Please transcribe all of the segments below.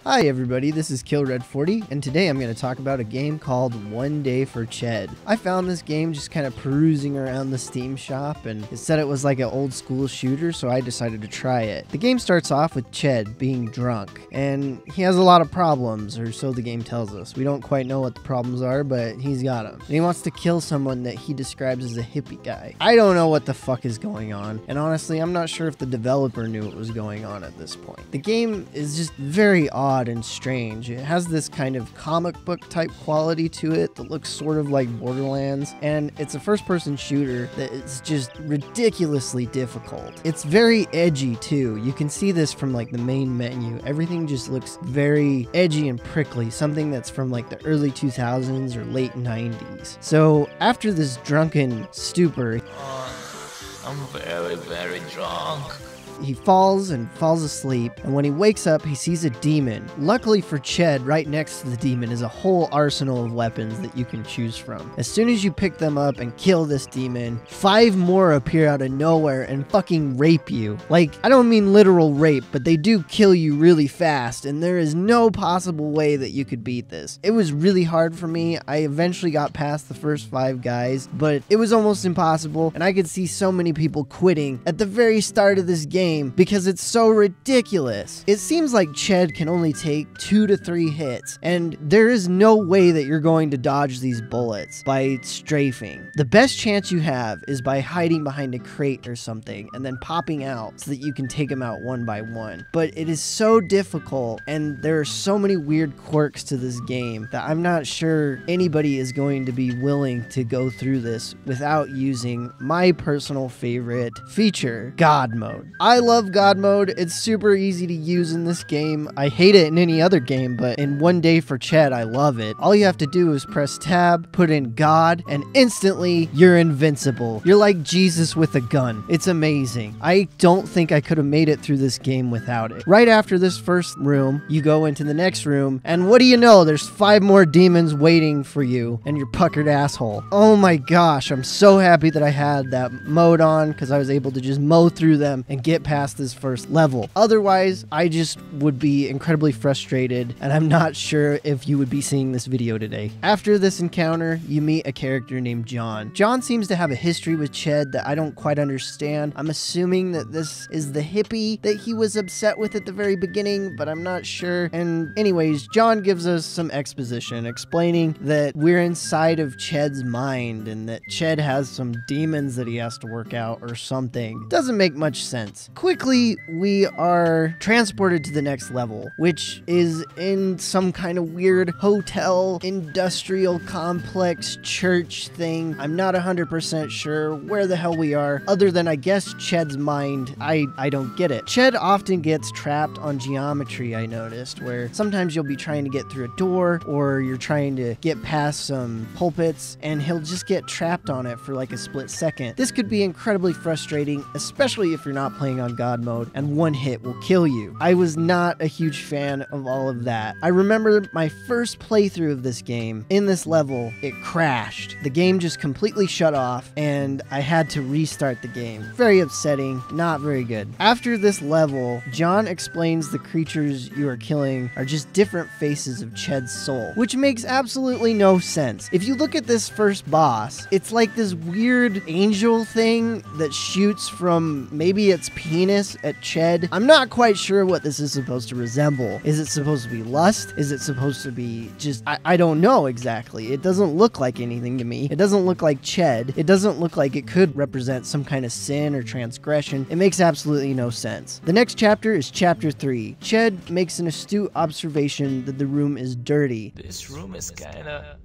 Hi everybody, this is KillRed40, and today I'm going to talk about a game called One Day for Ched. I found this game just kind of perusing around the Steam shop, and it said it was like an old school shooter, so I decided to try it. The game starts off with Ched being drunk, and he has a lot of problems, or so the game tells us. We don't quite know what the problems are, but he's got them. And he wants to kill someone that he describes as a hippie guy. I don't know what the fuck is going on, and honestly, I'm not sure if the developer knew what was going on at this point. The game is just very odd and strange. It has this kind of comic book type quality to it that looks sort of like Borderlands, and it's a first person shooter that is just ridiculously difficult. It's very edgy too. You can see this from like the main menu. Everything just looks very edgy and prickly, something that's from like the early 2000s or late 90s. So after this drunken stupor, I'm very drunk. he falls asleep, and when he wakes up, he sees a demon. Luckily for Ched, right next to the demon is a whole arsenal of weapons that you can choose from. As soon as you pick them up and kill this demon, 5 more appear out of nowhere and fucking rape you. Like, I don't mean literal rape, but they do kill you really fast, and there is no possible way that you could beat this. It was really hard for me. I eventually got past the first 5 guys, but it was almost impossible, and I could see so many people quitting at the very start of this game because it's so ridiculous. It seems like Ched can only take 2 to 3 hits, and there is no way that you're going to dodge these bullets by strafing. The best chance you have is by hiding behind a crate or something and then popping out so that you can take them out one by one. But it is so difficult, and there are so many weird quirks to this game that I'm not sure anybody is going to be willing to go through this without using my personal favorite feature, God Mode. I love God Mode. It's super easy to use in this game. I hate it in any other game, but in One Day for Ched, I love it. All you have to do is press tab, put in God, and instantly you're invincible. You're like Jesus with a gun. It's amazing. I don't think I could have made it through this game without it. Right after this first room, you go into the next room, and what do you know? There's 5 more demons waiting for you and your puckered asshole. Oh my gosh, I'm so happy that I had that mode on because I was able to just mow through them and get past this first level. Otherwise, I just would be incredibly frustrated, and I'm not sure if you would be seeing this video today. After this encounter, you meet a character named John. John seems to have a history with Ched that I don't quite understand. I'm assuming that this is the hippie that he was upset with at the very beginning, but I'm not sure. And anyways, John gives us some exposition explaining that we're inside of Ched's mind and that Ched has some demons that he has to work out or something. Doesn't make much sense. Quickly, we are transported to the next level, which is in some kind of weird hotel, industrial complex, church thing. I'm not 100% sure where the hell we are, other than I guess Ched's mind. I don't get it. Ched often gets trapped on geometry, I noticed, where sometimes you'll be trying to get through a door, or you're trying to get past some pulpits, and he'll just get trapped on it for like a split second. This could be incredibly frustrating, especially if you're not playing on God Mode, and one hit will kill you. I was not a huge fan of all of that. I remember my first playthrough of this game. In this level, it crashed. The game just completely shut off, and I had to restart the game. Very upsetting, not very good. After this level, John explains the creatures you are killing are just different faces of Ched's soul, which makes absolutely no sense. If you look at this first boss, it's like this weird angel thing that shoots from maybe its penis at Ched. I'm not quite sure what this is supposed to resemble. Is it supposed to be lust? Is it supposed to be just... I don't know exactly. It doesn't look like anything to me. It doesn't look like Ched. It doesn't look like it could represent some kind of sin or transgression. It makes absolutely no sense. The next chapter is chapter 3. Ched makes an astute observation that the room is dirty. This room is kinda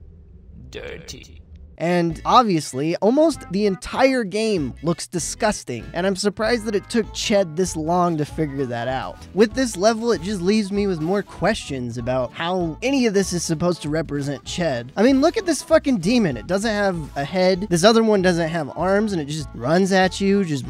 dirty. And obviously, almost the entire game looks disgusting, and I'm surprised that it took Ched this long to figure that out. With this level, it just leaves me with more questions about how any of this is supposed to represent Ched. I mean, look at this fucking demon. It doesn't have a head. This other one doesn't have arms, and it just runs at you, just...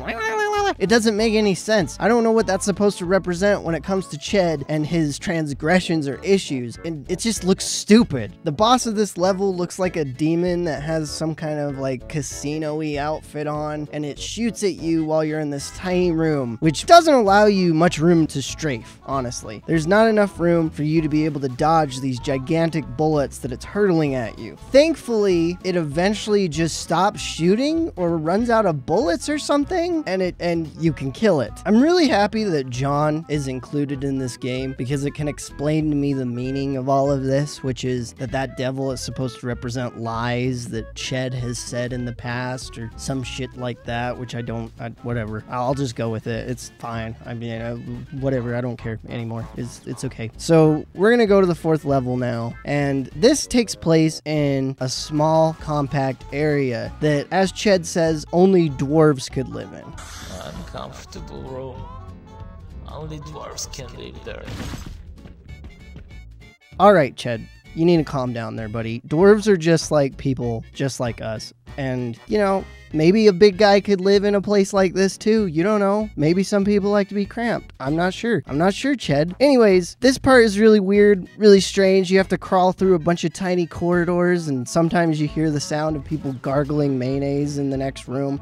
It doesn't make any sense. I don't know what that's supposed to represent when it comes to Ched and his transgressions or issues, and it just looks stupid. The boss of this level looks like a demon that has some kind of like casino-y outfit on, and it shoots at you while you're in this tiny room, which doesn't allow you much room to strafe, honestly. There's not enough room for you to be able to dodge these gigantic bullets that it's hurtling at you. Thankfully, it eventually just stops shooting or runs out of bullets or something, and you can kill it. I'm really happy that John is included in this game because it can explain to me the meaning of all of this, which is that devil is supposed to represent lies that Ched has said in the past or some shit like that, which whatever. I'll just go with it. It's fine. I mean, whatever. I don't care anymore. It's okay. So we're gonna go to the 4th level now, and this takes place in a small, compact area that, as Ched says, only dwarves could live in. Uncomfortable room. Only dwarves can live there. Alright, Ched, you need to calm down there, buddy. Dwarves are just like people, just like us. And, you know, maybe a big guy could live in a place like this too. You don't know. Maybe some people like to be cramped. I'm not sure. I'm not sure, Ched. Anyways, this part is really weird, really strange. You have to crawl through a bunch of tiny corridors, and sometimes you hear the sound of people gargling mayonnaise in the next room.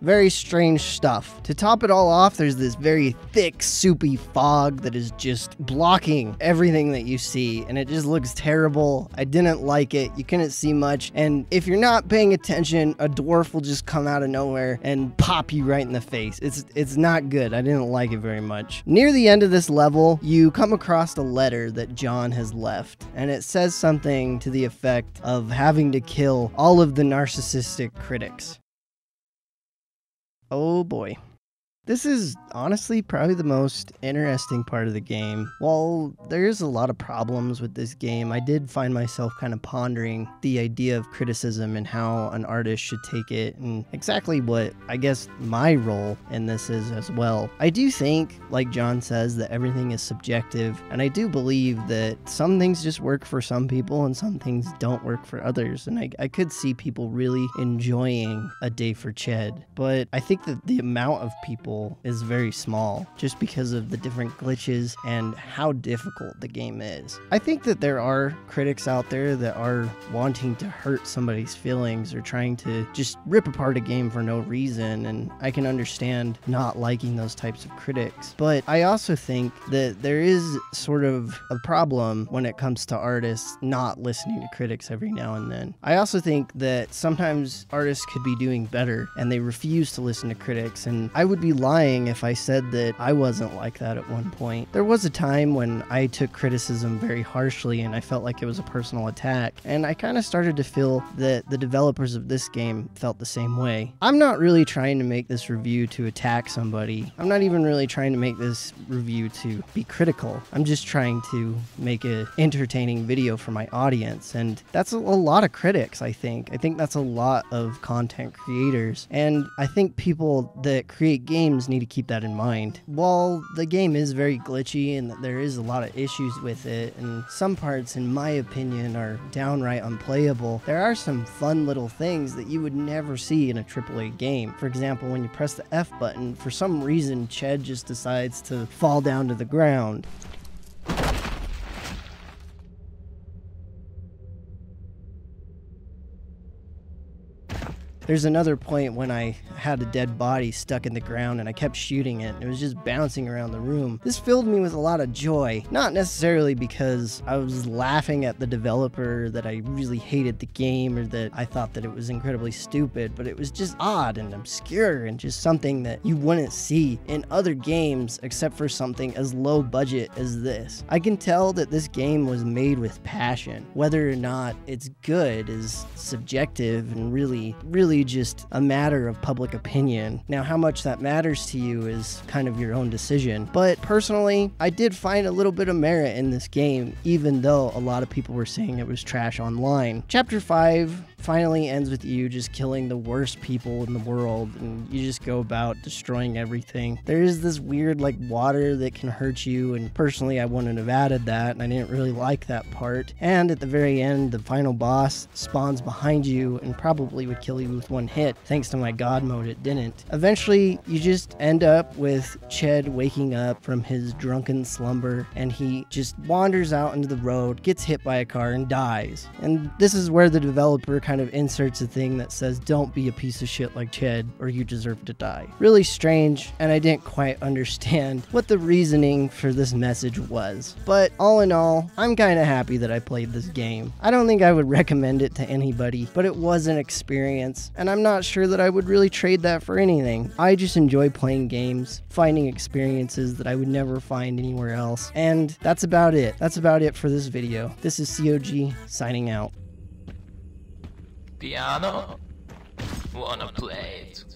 Very strange stuff. To top it all off, there's this very thick, soupy fog that is just blocking everything that you see, and it just looks terrible. I didn't like it. You couldn't see much, and if you're not paying attention, a dwarf will just come out of nowhere and pop you right in the face. It's not good. I didn't like it very much. Near the end of this level, you come across a letter that John has left, and it says something to the effect of having to kill all of the narcissistic critics. Oh boy. This is honestly probably the most interesting part of the game. While there's a lot of problems with this game, I did find myself kind of pondering the idea of criticism and how an artist should take it, and exactly what I guess my role in this is as well. I do think, like John says, that everything is subjective, and I do believe that some things just work for some people and some things don't work for others, and I could see people really enjoying A Day for Ched, but I think that the amount of people is very small just because of the different glitches and how difficult the game is. I think that there are critics out there that are wanting to hurt somebody's feelings or trying to just rip apart a game for no reason, and I can understand not liking those types of critics. But I also think that there is sort of a problem when it comes to artists not listening to critics every now and then. I also think that sometimes artists could be doing better and they refuse to listen to critics, and I would be lying if I said that I wasn't like that at one point. There was a time when I took criticism very harshly and I felt like it was a personal attack, and I kind of started to feel that the developers of this game felt the same way. I'm not really trying to make this review to attack somebody. I'm not even really trying to make this review to be critical. I'm just trying to make an entertaining video for my audience, and that's a lot of critics, I think. I think that's a lot of content creators, and I think people that create games need to keep that in mind. While the game is very glitchy and there is a lot of issues with it, and some parts, in my opinion, are downright unplayable, there are some fun little things that you would never see in a AAA game. For example, when you press the F button, for some reason, Ched just decides to fall down to the ground. There's another point when I had a dead body stuck in the ground and I kept shooting it and it was just bouncing around the room. This filled me with a lot of joy, not necessarily because I was laughing at the developer that I really hated the game or that I thought that it was incredibly stupid, but it was just odd and obscure and just something that you wouldn't see in other games except for something as low budget as this. I can tell that this game was made with passion. Whether or not it's good is subjective and really just a matter of public opinion. Now, how much that matters to you is kind of your own decision. But personally, I did find a little bit of merit in this game, even though a lot of people were saying it was trash online. Chapter 5 finally ends with you just killing the worst people in the world, and you just go about destroying everything. There is this weird like water that can hurt you, and personally I wouldn't have added that, and I didn't really like that part. And at the very end, the final boss spawns behind you and probably would kill you with one hit. Thanks to my god mode, it didn't. Eventually, you just end up with Ched waking up from his drunken slumber, and he just wanders out into the road, gets hit by a car, and dies. And this is where the developer kind of inserts a thing that says, don't be a piece of shit like Ched, or you deserve to die. Really strange, and I didn't quite understand what the reasoning for this message was. But all in all, I'm kind of happy that I played this game. I don't think I would recommend it to anybody, but it was an experience, and I'm not sure that I would really trade that for anything. I just enjoy playing games, finding experiences that I would never find anywhere else, and that's about it. That's about it for this video. This is COG, signing out. Piano? Wanna play it?